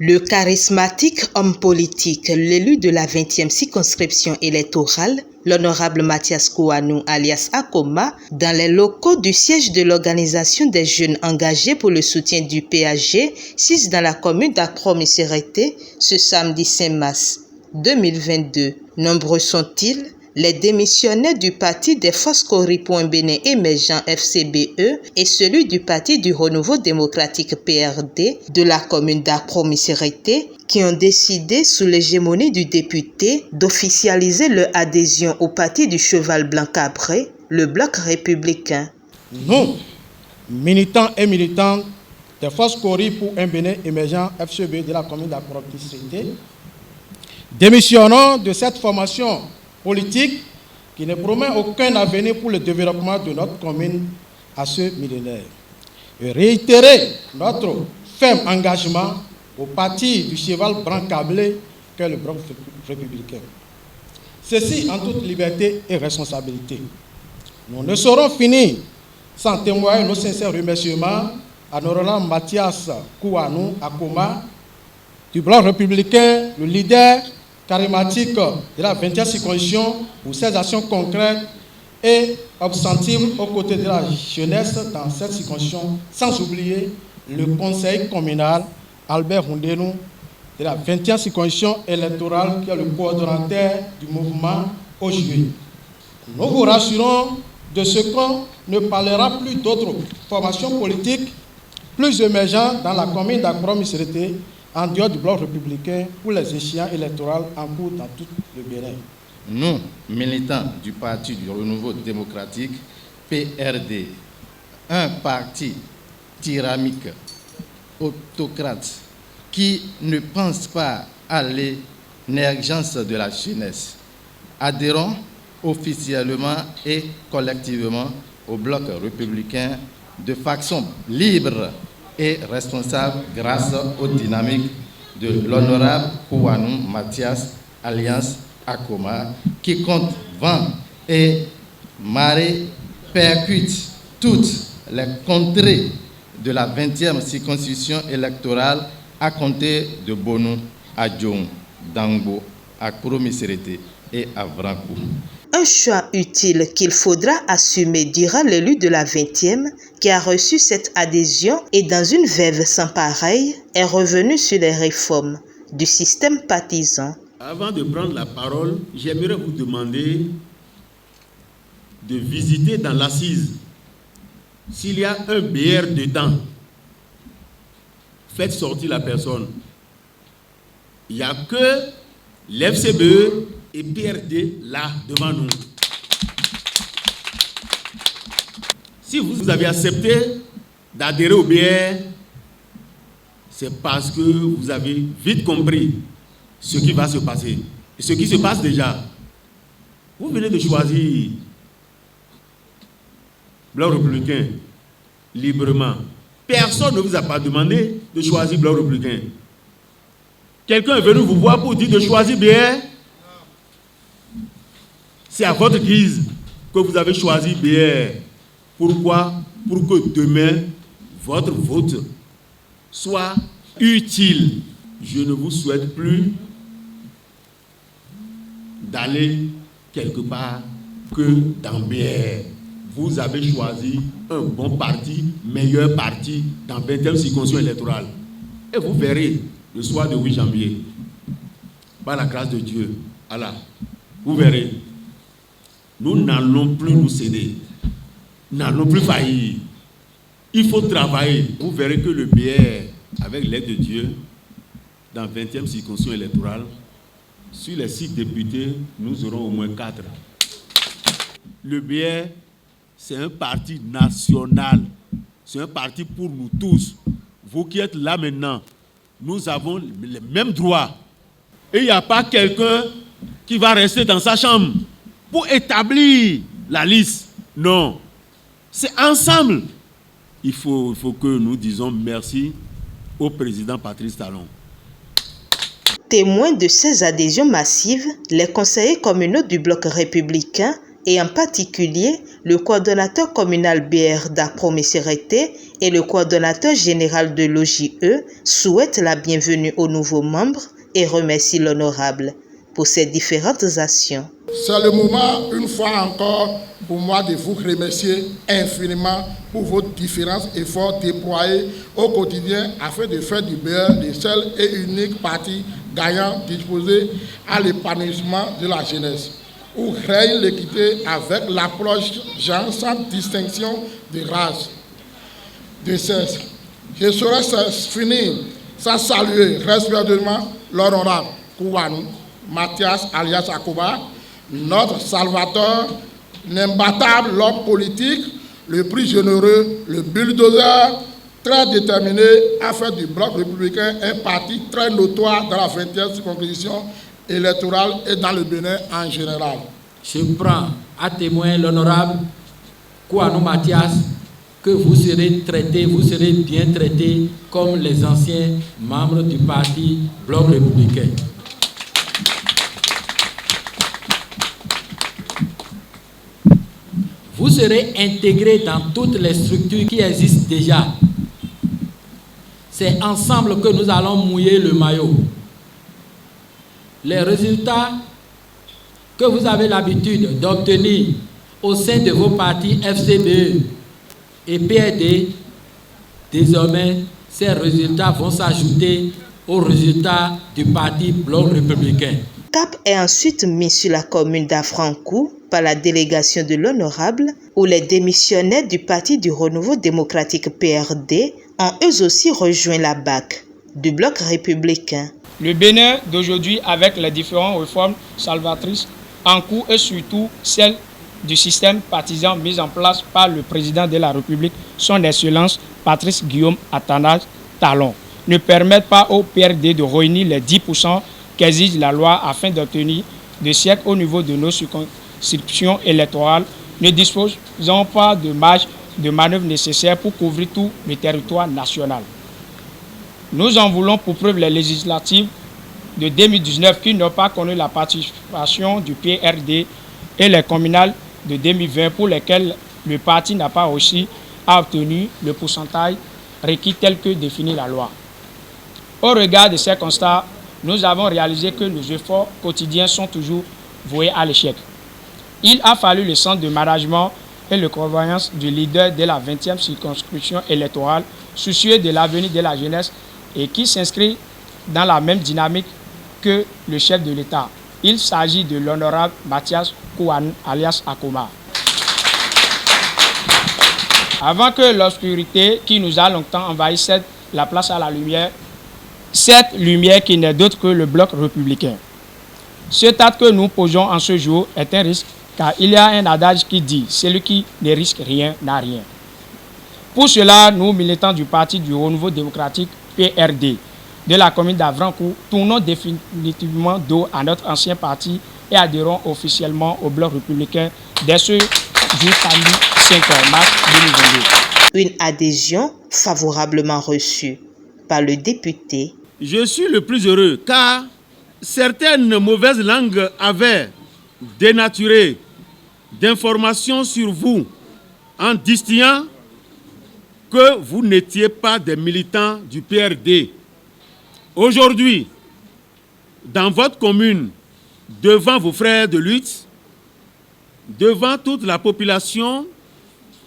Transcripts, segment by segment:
Le charismatique homme politique, l'élu de la 20e circonscription électorale, l'honorable Mathias Kouanou alias Akoma, dans les locaux du siège de l'organisation des jeunes engagés pour le soutien du PAG, 6 dans la commune d'Accrom-Issérété, ce samedi 5 mars 2022. Nombreux sont-ils les démissionnaires du parti des Foscori pour un Bénin émergent FCBE et celui du parti du Renouveau démocratique PRD de la commune d'Accrom-Issérété qui ont décidé, sous l'hégémonie du député, d'officialiser leur adhésion au parti du Cheval Blanc Cabré, le Bloc républicain. Nous, militants et militantes des Foscori pour un Bénin émergent FCBE de la commune d'Accrom-Issérété, démissionnons de cette formation politique qui ne promet aucun avenir pour le développement de notre commune à ce millénaire. Et réitérer notre ferme engagement au parti du Cheval Blanc Cabré qu'est le Bloc républicain. Ceci en toute liberté et responsabilité. Nous ne saurons finir sans témoigner nos sincères remerciements à l'honorable Mathias Kouanou Akoma du Bloc républicain, le leader charismatique de la 20e circonscription pour ses actions concrètes et obstentives aux côtés de la jeunesse dans cette circonscription, sans oublier le conseil communal Albert Houndénou de la 20e circonscription électorale qui est le coordonnateur du mouvement aujourd'hui. Nous vous rassurons de ce qu'on ne parlera plus d'autres formations politiques plus émergentes dans la commune d'Accrom-Issérété en dehors du Bloc républicain pour les échéances électorales en cours dans tout le Bénin. Nous, militants du Parti du Renouveau démocratique, PRD, un parti tyrannique, autocrate, qui ne pense pas à l'émergence de la jeunesse, adhérons officiellement et collectivement au Bloc républicain de façon libre et responsable grâce aux dynamiques de l'honorable Kouanou Mathias alias Akoma qui compte vent et marée percute toutes les contrées de la 20e circonscription électorale à compter de Bonou à Djong, Dangbo, à Accrom-Issérété et à Vrankou. Un choix utile qu'il faudra assumer durant l'élu de la 20e qui a reçu cette adhésion et dans une verve sans pareille est revenu sur les réformes du système partisan. Avant de prendre la parole, j'aimerais vous demander de visiter dans l'assise. S'il y a un BR dedans, faites sortir la personne. Il n'y a que l'FCBE et PRD là devant nous. Si vous avez accepté d'adhérer au BR, c'est parce que vous avez vite compris ce qui va se passer. Et ce qui se passe déjà. Vous venez de choisir Bloc républicain librement. Personne ne vous a pas demandé de choisir Bloc républicain. Quelqu'un est venu vous voir pour dire de choisir BR. C'est à votre guise que vous avez choisi BR. Pourquoi? Pour que demain, votre vote soit utile. Je ne vous souhaite plus d'aller quelque part que dans BR. Vous avez choisi un bon parti, meilleur parti dans 20e circonscription électorale. Et vous verrez le soir de 8 janvier, par la grâce de Dieu, Allah, vous verrez. Nous n'allons plus nous céder. Nous n'allons plus faillir. Il faut travailler. Vous verrez que le BR, avec l'aide de Dieu, dans la 20e circonscription électorale, sur les 6 députés, nous aurons au moins 4. Le BR, c'est un parti national. C'est un parti pour nous tous. Vous qui êtes là maintenant, nous avons les mêmes droits. Et il n'y a pas quelqu'un qui va rester dans sa chambre pour établir la liste. Non. C'est ensemble. Il faut que nous disions merci au président Patrice Talon. Témoins de ces adhésions massives, les conseillers communaux du Bloc républicain et en particulier le coordonnateur communal BR d'Accrom-Issérété et le coordonnateur général de l'OJE souhaite la bienvenue aux nouveaux membres et remercie l'honorable pour ses différentes actions. C'est le moment, une fois encore, pour moi de vous remercier infiniment pour vos différents efforts déployés au quotidien afin de faire du BR le seul et unique parti gagnant disposé à l'épanouissement de la jeunesse, où règne l'équité avec l'approche genre sans distinction de race, de sexe. Je saurais finir sans saluer respectueusement l'honorable Kouanou Mathias alias Akoma, notre salvateur, l'imbattable, l'homme politique, le plus généreux, le bulldozer, très déterminé à faire du Bloc républicain un parti très notoire dans la 20e circonscription électorale et dans le Bénin en général. Je prends à témoin l'honorable Kouanou Mathias que vous serez traité, vous serez bien traité comme les anciens membres du parti Bloc républicain. Vous serez intégré dans toutes les structures qui existent déjà. C'est ensemble que nous allons mouiller le maillot. Les résultats que vous avez l'habitude d'obtenir au sein de vos partis FCBE et PRD, désormais, ces résultats vont s'ajouter aux résultats du parti Bloc républicain. Cap est ensuite mis sur la commune d'Afrancou par la délégation de l'honorable, où les démissionnaires du Parti du Renouveau démocratique PRD ont eux aussi rejoint la BAC du Bloc républicain. Le Bénin d'aujourd'hui, avec les différentes réformes salvatrices en cours et surtout celles du système partisan mis en place par le président de la République, son Excellence Patrice Guillaume Athanase Talon, ne permettent pas au PRD de réunir les 10% qu'exige la loi afin d'obtenir des sièges au niveau de nos circonscriptions électorales, ne disposant pas de marge de manœuvre nécessaire pour couvrir tout le territoire national. Nous en voulons pour preuve les législatives de 2019 qui n'ont pas connu la participation du PRD et les communales de 2020 pour lesquelles le parti n'a pas réussi à obtenir le pourcentage requis tel que définit la loi. Au regard de ces constats, nous avons réalisé que nos efforts quotidiens sont toujours voués à l'échec. Il a fallu le sens de management et la convoyance du leader de la 20e circonscription électorale, soucieux de l'avenir de la jeunesse et qui s'inscrit dans la même dynamique que le chef de l'État. Il s'agit de l'honorable Mathias Kouanou alias Akoma. Avant que l'obscurité qui nous a longtemps envahi cède la place à la lumière, cette lumière qui n'est d'autre que le Bloc républicain. Ce acte que nous posons en ce jour est un risque, car il y a un adage qui dit « celui qui ne risque rien n'a rien ». Pour cela, nous, militants du Parti du Renouveau démocratique PRD de la commune d'Avrancou, tournons définitivement dos à notre ancien parti et adhérons officiellement au Bloc républicain dès ce jour samedi 5 mars 2022. Une adhésion favorablement reçue par le député. Je suis le plus heureux car certaines mauvaises langues avaient dénaturé d'informations sur vous en distillant que vous n'étiez pas des militants du PRD. Aujourd'hui, dans votre commune, devant vos frères de lutte, devant toute la population,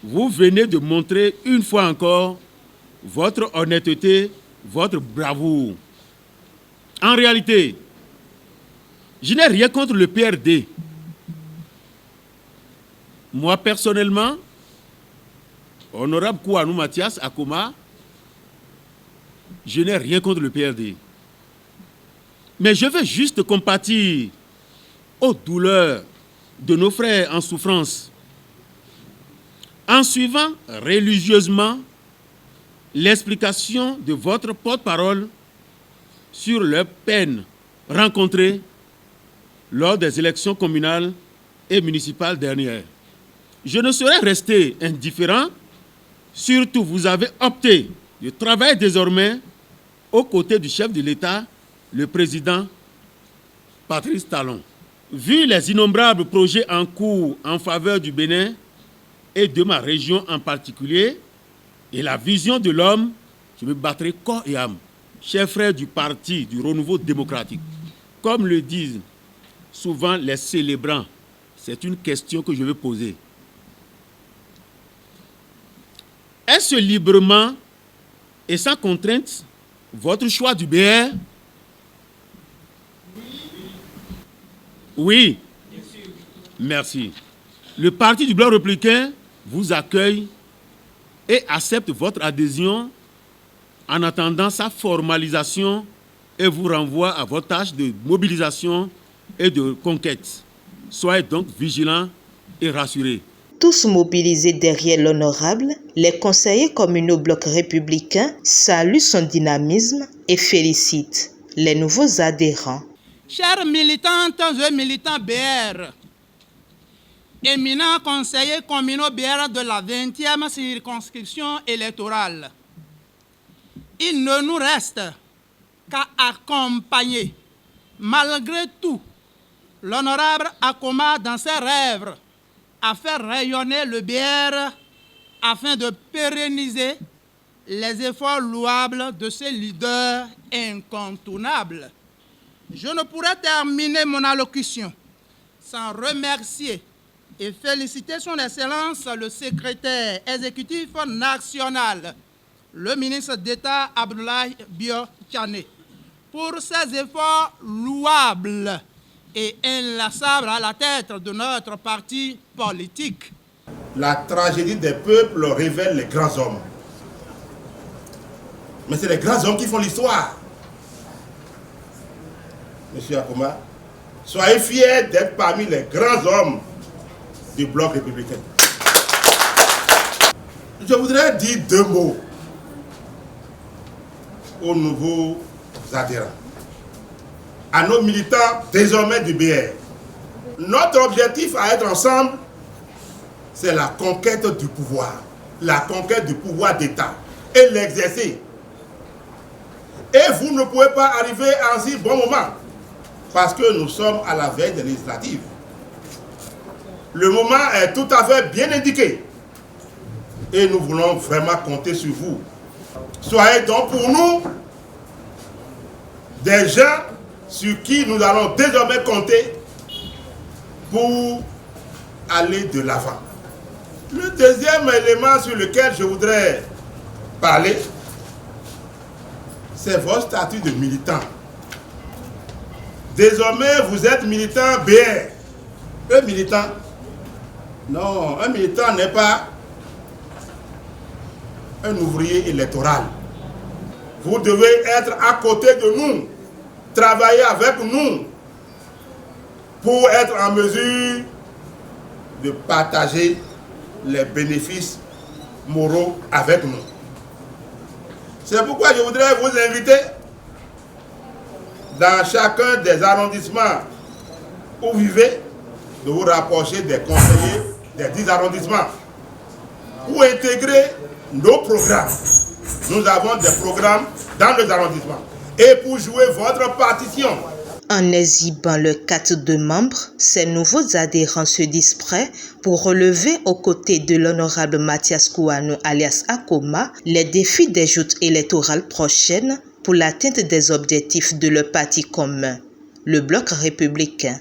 vous venez de montrer une fois encore votre honnêteté, votre bravoure. En réalité, je n'ai rien contre le PRD. Moi, personnellement, honorable Kouanou Mathias Akoma, je n'ai rien contre le PRD. Mais je veux juste compatir aux douleurs de nos frères en souffrance en suivant religieusement l'explication de votre porte-parole sur leurs peines rencontrées lors des élections communales et municipales dernières. Je ne saurais rester indifférent, surtout vous avez opté de travailler désormais aux côtés du chef de l'État, le président Patrice Talon. Vu les innombrables projets en cours en faveur du Bénin et de ma région en particulier, et la vision de l'homme, je me battrai corps et âme. Chers frères du parti du renouveau démocratique, comme le disent souvent les célébrants, c'est une question que je veux poser. Est-ce librement et sans contrainte votre choix du BR? Oui. Merci. Le Parti du Bloc républicain vous accueille et accepte votre adhésion en attendant sa formalisation et vous renvoie à votre tâche de mobilisation et de conquête. Soyez donc vigilants et rassurés. Tous mobilisés derrière l'honorable, les conseillers communaux Bloc républicain saluent son dynamisme et félicitent les nouveaux adhérents. Chers militantes et militants BR, éminents conseillers communaux BR de la 20e circonscription électorale, il ne nous reste qu'à accompagner, malgré tout, l'honorable Akoma dans ses rêves, à faire rayonner le BR afin de pérenniser les efforts louables de ces leaders incontournables. Je ne pourrais terminer mon allocution sans remercier et féliciter son Excellence le secrétaire exécutif national, le ministre d'État Abdoulaye Bio Tchane, pour ses efforts louables et inlassables à la tête de notre parti politique. La tragédie des peuples révèle les grands hommes. Mais c'est les grands hommes qui font l'histoire. Monsieur Akoma, soyez fiers d'être parmi les grands hommes du Bloc républicain. Je voudrais dire deux mots aux nouveaux adhérents, à nos militants désormais du BR. Notre objectif à être ensemble, c'est la conquête du pouvoir, la conquête du pouvoir d'État et l'exercer. Et vous ne pouvez pas arriver en si bon moment parce que nous sommes à la veille des législatives. Le moment est tout à fait bien indiqué et nous voulons vraiment compter sur vous. Soyez donc pour nous des gens sur qui nous allons désormais compter pour aller de l'avant. Le deuxième élément sur lequel je voudrais parler, c'est votre statut de militant. Désormais, vous êtes militant BR. Un militant, non, un militant n'est pas un ouvrier électoral. Vous devez être à côté de nous, travailler avec nous pour être en mesure de partager les bénéfices moraux avec nous. C'est pourquoi je voudrais vous inviter dans chacun des arrondissements où vous vivez, de vous rapprocher des conseillers des 10 arrondissements pour intégrer nos programmes. Nous avons des programmes dans les arrondissements et pour jouer votre partition. En exhibant le carte de membres, ces nouveaux adhérents se disent prêts pour relever aux côtés de l'honorable Mathias Kouanou alias Akoma les défis des joutes électorales prochaines pour l'atteinte des objectifs de leur parti commun, le Bloc républicain.